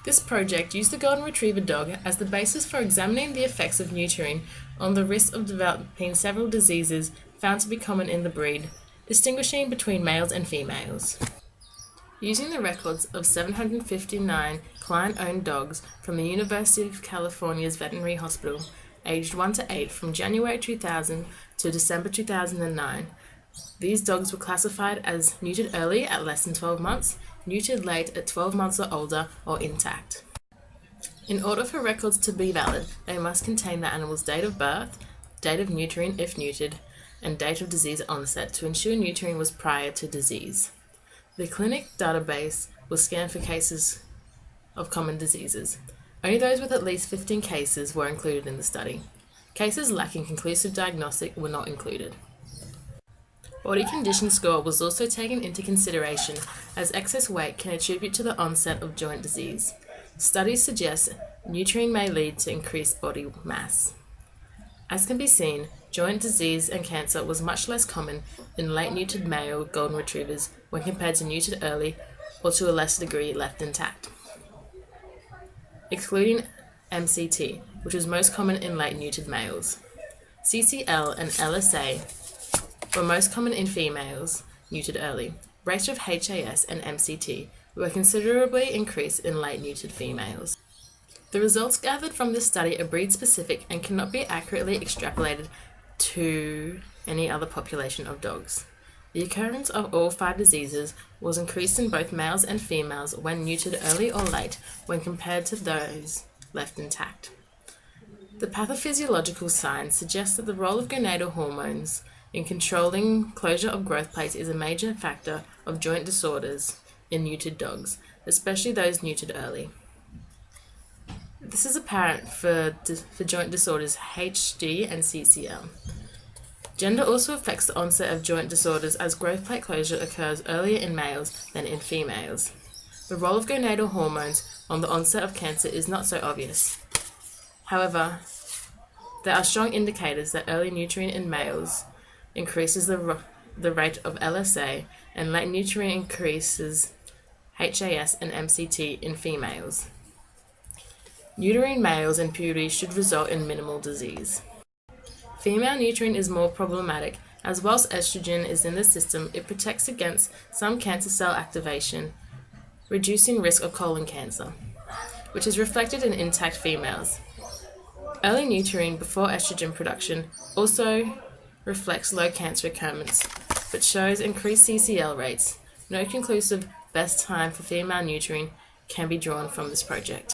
This project used the Golden Retriever dog as the basis for examining the effects of neutering on the risk of developing several diseases found to be common in the breed, distinguishing between males and females. Using the records of 759 client-owned dogs from the University of California's Veterinary Hospital, aged 1 to 8 from January 2000 to December 2009, these dogs were classified as neutered early at less than 12 months, neutered late at 12 months or older, or intact. In order for records to be valid, they must contain the animal's date of birth, date of neutering if neutered, and date of disease onset to ensure neutering was prior to disease. The clinic database was scanned for cases of common diseases. Only those with at least 15 cases were included in the study. Cases lacking conclusive diagnostic were not included. Body condition score was also taken into consideration, as excess weight can attribute to the onset of joint disease. Studies suggest neutering may lead to increased body mass. As can be seen, joint disease and cancer was much less common in late neutered male golden retrievers when compared to neutered early or to a lesser degree left intact. Excluding MCT, which was most common in late neutered males. CCL and LSA were most common in females neutered early. Rates of HAS and MCT were considerably increased in late neutered females. The results gathered from this study are breed-specific and cannot be accurately extrapolated to any other population of dogs. The occurrence of all 5 diseases was increased in both males and females when neutered early or late when compared to those left intact. The pathophysiological signs suggest that the role of gonadal hormones in controlling closure of growth plates is a major factor of joint disorders in neutered dogs, especially those neutered early. This is apparent for joint disorders HD and CCL. Gender also affects the onset of joint disorders, as growth plate closure occurs earlier in males than in females. The role of gonadal hormones on the onset of cancer is not so obvious. However, there are strong indicators that early neutering in males increases the rate of LSA, and late neutering increases HAS and MCT in females. Neutering males in puberty should result in minimal disease. Female neutering is more problematic, as whilst estrogen is in the system, it protects against some cancer cell activation, reducing risk of colon cancer, which is reflected in intact females. Early neutering before estrogen production also reflects low cancer occurrence, but shows increased CCL rates. No conclusive best time for female neutering can be drawn from this project.